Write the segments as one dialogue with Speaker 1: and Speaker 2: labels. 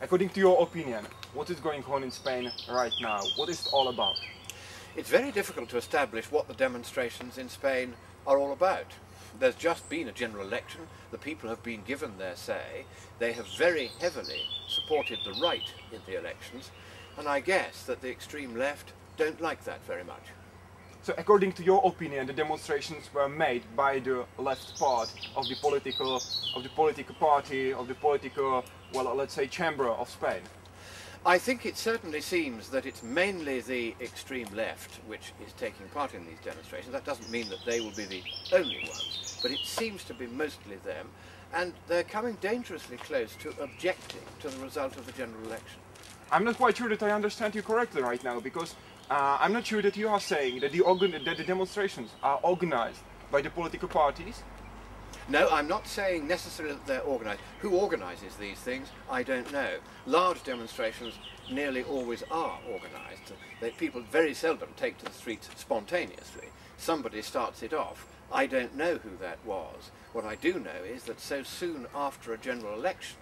Speaker 1: According to your opinion, what is going on in Spain right now? What is it all about?
Speaker 2: It's very difficult to establish what the demonstrations in Spain are all about. There's just been a general election, the people have been given their say, they have very heavily supported the right in the elections, and I guess that the extreme left don't like that very much.
Speaker 1: So according to your opinion, the demonstrations were made by the left part of the political party, of the political, well, let's say, chamber of Spain?
Speaker 2: I think it certainly seems that it's mainly the extreme left which is taking part in these demonstrations. That doesn't mean that they will be the only ones, but it seems to be mostly them, and they're coming dangerously close to objecting to the result of the general election.
Speaker 1: I'm not quite sure that I understand you correctly right now, because I'm not sure that you are saying that the demonstrations are organized by the political parties.
Speaker 2: No, I'm not saying necessarily that they're organised. Who organises these things, I don't know. Large demonstrations nearly always are organised. People very seldom take to the streets spontaneously. Somebody starts it off. I don't know who that was. What I do know is that so soon after a general election,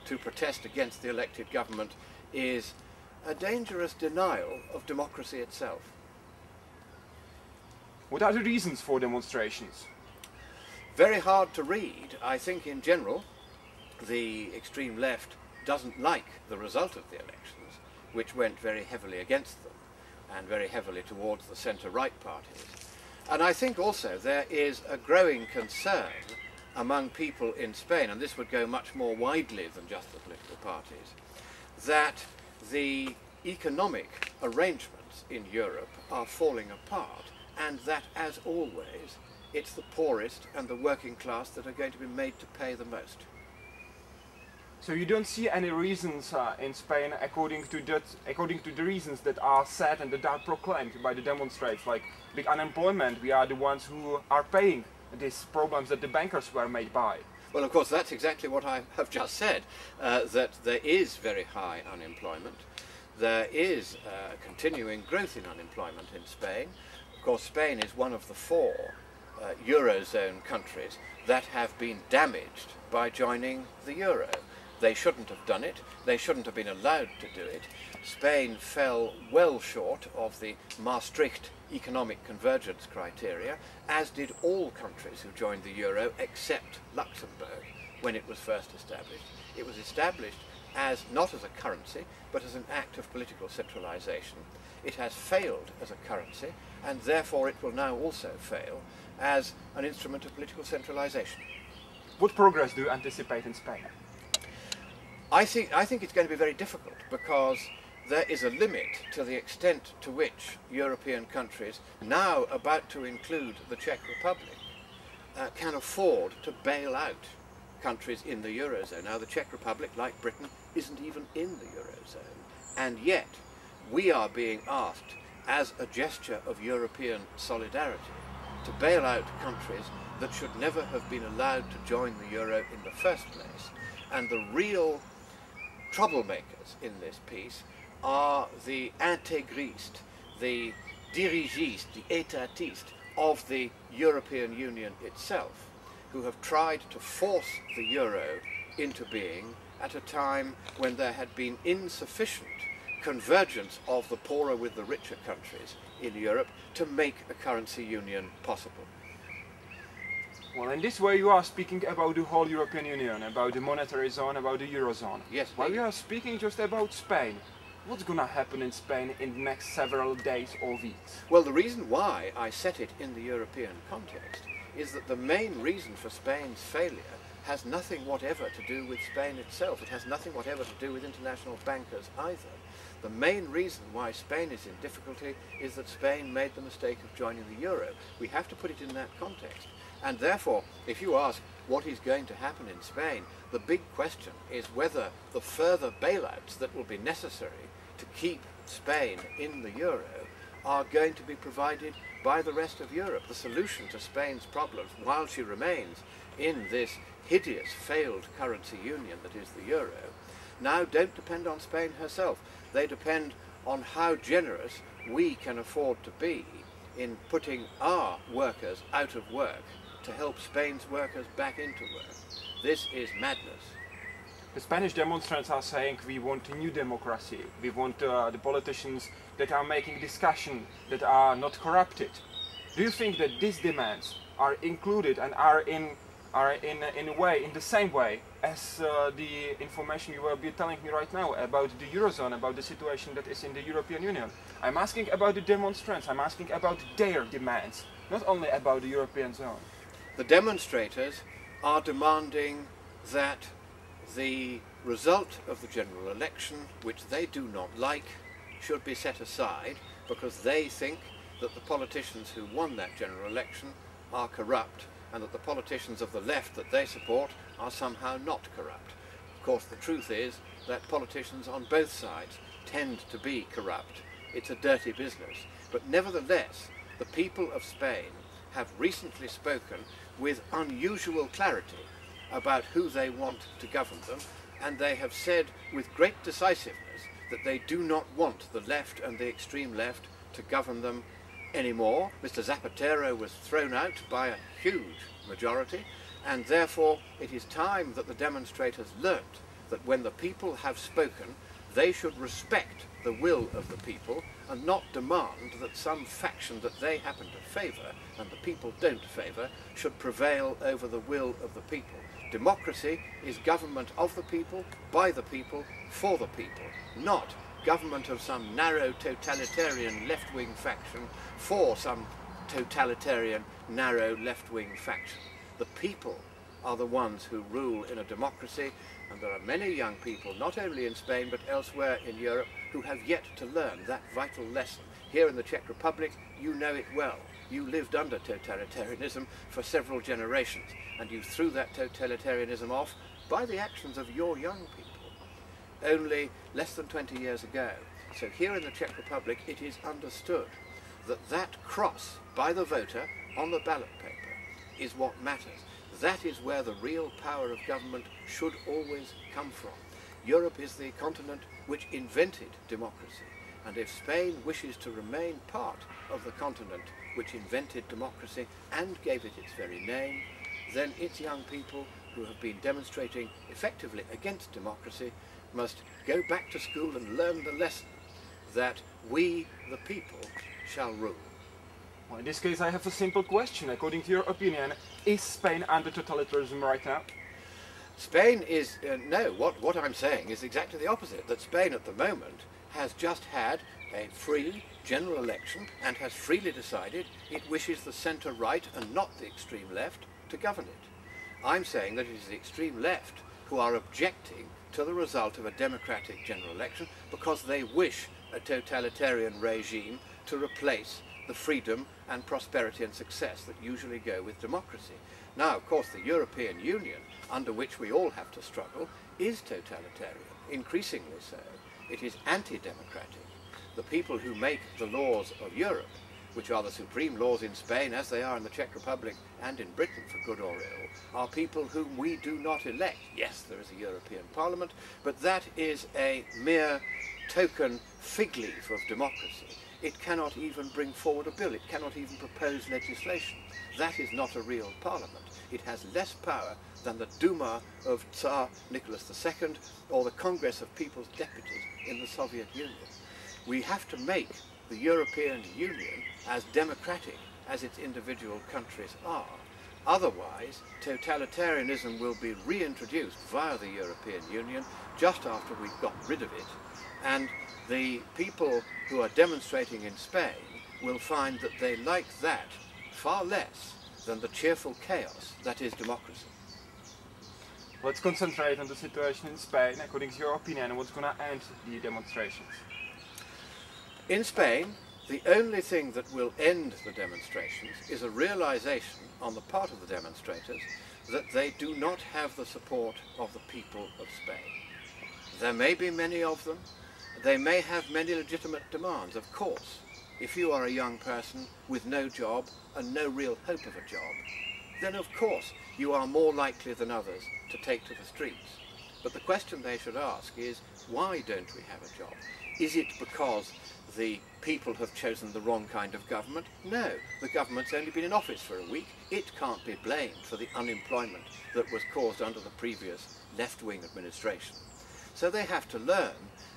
Speaker 2: to protest against the elected government is a dangerous denial of democracy itself.
Speaker 1: What are the reasons for demonstrations?
Speaker 2: Very hard to read. I think in general the extreme left doesn't like the result of the elections, which went very heavily against them and very heavily towards the centre-right parties. And I think also there is a growing concern among people in Spain, and this would go much more widely than just the political parties, that the economic arrangements in Europe are falling apart, and that, as always, it's the poorest and the working class that are going to be made to pay the most.
Speaker 1: So you don't see any reasons in Spain according to the reasons that are said and that are proclaimed by the demonstrators, like big unemployment, we are the ones who are paying these problems that the bankers were made by.
Speaker 2: Well, of course, that's exactly what I have just said, that there is very high unemployment. There is continuing growth in unemployment in Spain. Of course, Spain is one of the four Eurozone countries that have been damaged by joining the Euro. They shouldn't have done it. They shouldn't have been allowed to do it. Spain fell well short of the Maastricht economic convergence criteria, as did all countries who joined the Euro except Luxembourg when it was first established. It was established as not as a currency but as an act of political centralisation. It has failed as a currency, and therefore it will now also fail as an instrument of political centralisation.
Speaker 1: What progress do you anticipate in Spain?
Speaker 2: I think it's going to be very difficult, because there is a limit to the extent to which European countries, now about to include the Czech Republic, can afford to bail out countries in the Eurozone. Now, the Czech Republic, like Britain, isn't even in the Eurozone, and yet we are being asked, as a gesture of European solidarity, to bail out countries that should never have been allowed to join the Euro in the first place. And the real troublemakers in this piece are the intégristes, the dirigistes, the étatistes of the European Union itself, who have tried to force the Euro into being at a time when there had been insufficient convergence of the poorer with the richer countries in Europe to make a currency union possible.
Speaker 1: Well, in this way you are speaking about the whole European Union, about the monetary zone, about the Eurozone.
Speaker 2: Yes.
Speaker 1: While we are speaking just about Spain, what's gonna happen in Spain in the next several days or weeks?
Speaker 2: Well, the reason why I set it in the European context is that the main reason for Spain's failure has nothing whatever to do with Spain itself. It has nothing whatever to do with international bankers either. The main reason why Spain is in difficulty is that Spain made the mistake of joining the Euro. We have to put it in that context. And therefore, if you ask what is going to happen in Spain, the big question is whether the further bailouts that will be necessary to keep Spain in the Euro are going to be provided by the rest of Europe. The solution to Spain's problems, while she remains in this hideous failed currency union that is the Euro, now don't depend on Spain herself. They depend on how generous we can afford to be in putting our workers out of work to help Spain's workers back into work. This is madness.
Speaker 1: The Spanish demonstrants are saying we want a new democracy, we want the politicians that are making discussion, that are not corrupted. Do you think that these demands are included and are in a way, in the same way as the information you will be telling me right now about the Eurozone, about the situation that is in the European Union? I'm asking about the demonstrants, I'm asking about their demands, not only about the European zone.
Speaker 2: The demonstrators are demanding that the result of the general election, which they do not like, should be set aside because they think that the politicians who won that general election are corrupt and that the politicians of the left that they support are somehow not corrupt. Of course, the truth is that politicians on both sides tend to be corrupt. It's a dirty business. But nevertheless, the people of Spain have recently spoken with unusual clarity about who they want to govern them, and they have said with great decisiveness that they do not want the left and the extreme left to govern them anymore. Mr. Zapatero was thrown out by a huge majority, and therefore it is time that the demonstrators learnt that when the people have spoken, they should respect the will of the people and not demand that some faction that they happen to favour and the people don't favour should prevail over the will of the people. Democracy is government of the people, by the people, for the people, not government of some narrow totalitarian left-wing faction for some totalitarian narrow left-wing faction. The people are the ones who rule in a democracy, and there are many young people, not only in Spain but elsewhere in Europe, who have yet to learn that vital lesson. Here in the Czech Republic, you know it well. You lived under totalitarianism for several generations, and you threw that totalitarianism off by the actions of your young people only less than 20 years ago. So here in the Czech Republic, it is understood that that cross by the voter on the ballot paper is what matters. That is where the real power of government should always come from. Europe is the continent which invented democracy, and if Spain wishes to remain part of the continent which invented democracy and gave it its very name, then its young people who have been demonstrating effectively against democracy must go back to school and learn the lesson that we, the people, shall rule.
Speaker 1: Well, in this case I have a simple question. According to your opinion, is Spain under totalitarianism right now?
Speaker 2: Spain is, no, what I'm saying is exactly the opposite, that Spain at the moment has just had a free general election and has freely decided it wishes the centre-right and not the extreme left to govern it. I'm saying that it is the extreme left who are objecting to the result of a democratic general election because they wish a totalitarian regime to replace the freedom and prosperity and success that usually go with democracy. Now, of course, the European Union, under which we all have to struggle, is totalitarian, increasingly so. It is anti-democratic. The people who make the laws of Europe, which are the supreme laws in Spain as they are in the Czech Republic and in Britain for good or ill, are people whom we do not elect. Yes, there is a European Parliament, but that is a mere token fig leaf of democracy. It cannot even bring forward a bill, it cannot even propose legislation. That is not a real parliament. It has less power than the Duma of Tsar Nicholas II or the Congress of People's Deputies in the Soviet Union. We have to make the European Union as democratic as its individual countries are. Otherwise, totalitarianism will be reintroduced via the European Union just after we've got rid of it. And the people who are demonstrating in Spain will find that they like that far less than the cheerful chaos that is democracy.
Speaker 1: Let's concentrate on the situation in Spain, according to your opinion, and what's going to end the demonstrations.
Speaker 2: In Spain, the only thing that will end the demonstrations is a realization on the part of the demonstrators that they do not have the support of the people of Spain. There may be many of them. They may have many legitimate demands, of course. If you are a young person with no job and no real hope of a job, then of course you are more likely than others to take to the streets. But the question they should ask is, why don't we have a job? Is it because the people have chosen the wrong kind of government? No, the government's only been in office for a week. It can't be blamed for the unemployment that was caused under the previous left-wing administration. So they have to learn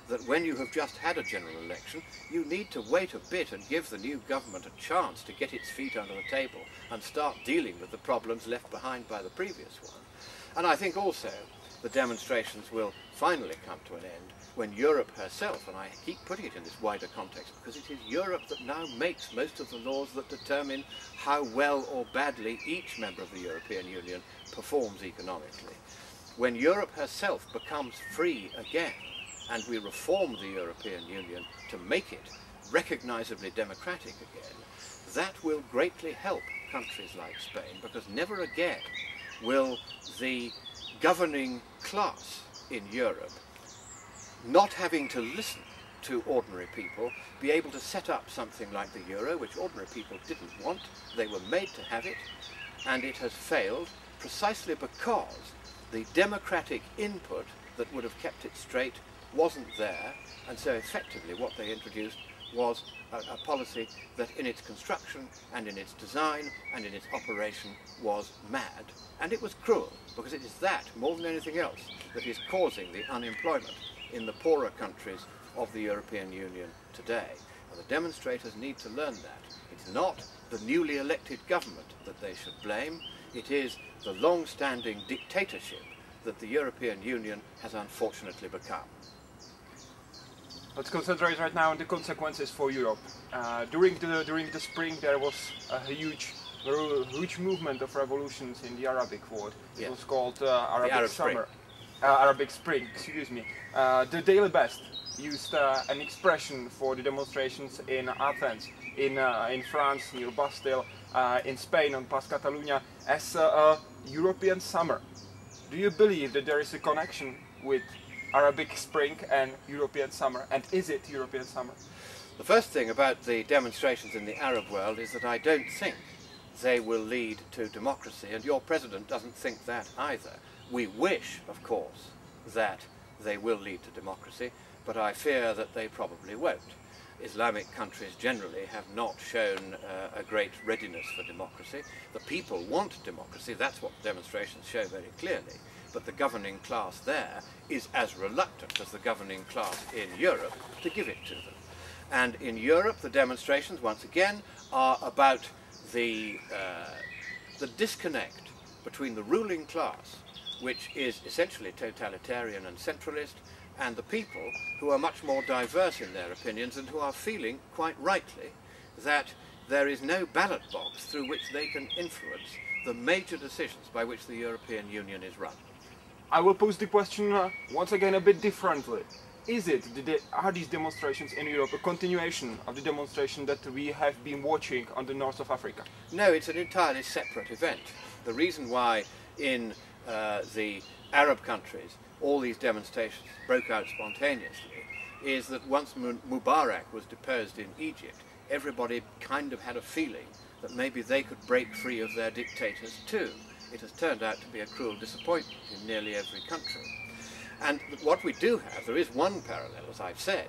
Speaker 2: that when you have just had a general election, you need to wait a bit and give the new government a chance to get its feet under the table and start dealing with the problems left behind by the previous one. And I think also the demonstrations will finally come to an end when Europe herself, and I keep putting it in this wider context because it is Europe that now makes most of the laws that determine how well or badly each member of the European Union performs economically. When Europe herself becomes free again and we reform the European Union to make it recognisably democratic again, that will greatly help countries like Spain, because never again will the governing class in Europe, not having to listen to ordinary people, be able to set up something like the euro, which ordinary people didn't want. They were made to have it, and it has failed precisely because the democratic input that would have kept it straight wasn't there, and so effectively what they introduced was a policy that in its construction and in its design and in its operation was mad, and it was cruel, because it is that, more than anything else, that is causing the unemployment in the poorer countries of the European Union today. And the demonstrators need to learn that. It's not the newly elected government that they should blame, it is the long-standing dictatorship that the European Union has unfortunately become.
Speaker 1: Let's concentrate right now on the consequences for Europe. During the spring there was a huge movement of revolutions in the Arabic world. It was called Arabic Summer. Arabic Spring, excuse me. The Daily Best used an expression for the demonstrations in Athens, in France near Bastille, in Spain on Pas Catalunya as a European summer. Do you believe that there is a connection with Arabic Spring and European summer, and is it European summer?
Speaker 2: The first thing about the demonstrations in the Arab world is that I don't think they will lead to democracy, and your president doesn't think that either. We wish, of course, that they will lead to democracy, but I fear that they probably won't. Islamic countries generally have not shown a great readiness for democracy. The people want democracy, that's what demonstrations show very clearly, but the governing class there is as reluctant as the governing class in Europe to give it to them. And in Europe the demonstrations, once again, are about the disconnect between the ruling class, which is essentially totalitarian and centralist, and the people who are much more diverse in their opinions and who are feeling, quite rightly, that there is no ballot box through which they can influence the major decisions by which the European Union is run.
Speaker 1: I will pose the question once again a bit differently. Are these demonstrations in Europe a continuation of the demonstration that we have been watching on the north of Africa?
Speaker 2: No, it's an entirely separate event. The reason why in the Arab countries all these demonstrations broke out spontaneously is that once Mubarak was deposed in Egypt, everybody kind of had a feeling that maybe they could break free of their dictators too. It has turned out to be a cruel disappointment in nearly every country. And what we do have, there is one parallel, as I've said,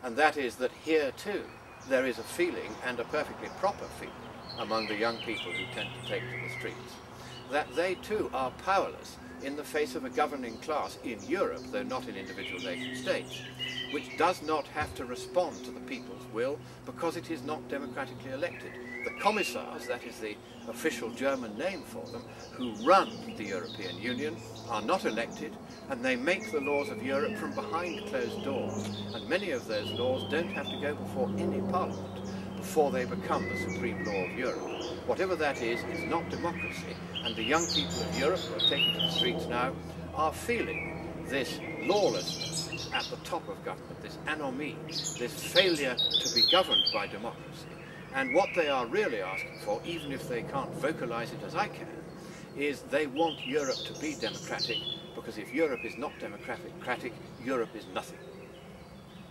Speaker 2: and that is that here too there is a feeling, and a perfectly proper feeling, among the young people who tend to take to the streets, that they too are powerless in the face of a governing class in Europe, though not in individual nation states, which does not have to respond to the people's will because it is not democratically elected. The commissars, that is the official German name for them, who run the European Union, are not elected, and they make the laws of Europe from behind closed doors, and many of those laws don't have to go before any parliament before they become the supreme law of Europe. Whatever that is not democracy, and the young people of Europe who are taking to the streets now are feeling this lawlessness at the top of government, this anomie, this failure to be governed by democracy. And what they are really asking for, even if they can't vocalize it as I can, is they want Europe to be democratic, because if Europe is not democratic, Europe is nothing.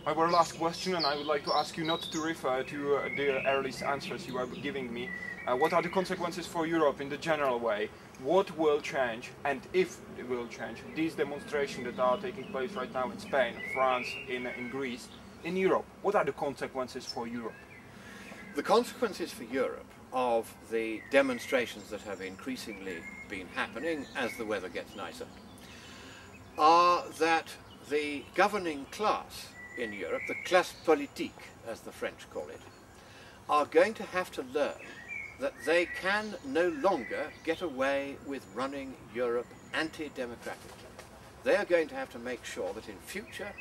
Speaker 1: Our last question, and I would like to ask you not to refer to the early answers you are giving me. What are the consequences for Europe in the general way? what will change, and if it will change, these demonstrations that are taking place right now in Spain, France, in Greece, in Europe? What are the consequences for Europe?
Speaker 2: The consequences for Europe of the demonstrations that have increasingly been happening as the weather gets nicer are that the governing class in Europe, the classe politique as the French call it, are going to have to learn that they can no longer get away with running Europe anti-democratically. They are going to have to make sure that in future,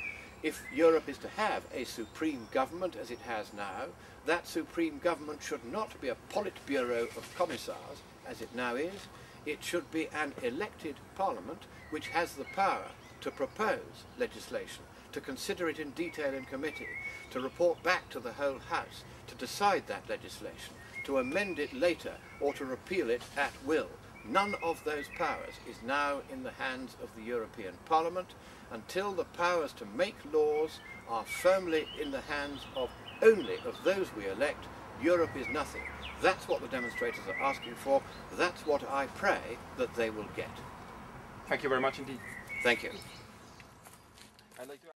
Speaker 2: if Europe is to have a supreme government as it has now, that supreme government should not be a Politburo of commissars as it now is. It should be an elected parliament which has the power to propose legislation, to consider it in detail in committee, to report back to the whole House, to decide that legislation, to amend it later or to repeal it at will. None of those powers is now in the hands of the European Parliament. Until the powers to make laws are firmly in the hands of only of those we elect, Europe is nothing. That's what the demonstrators are asking for. That's what I pray that they will get.
Speaker 1: Thank you very much indeed.
Speaker 2: Thank you.
Speaker 1: I'd like to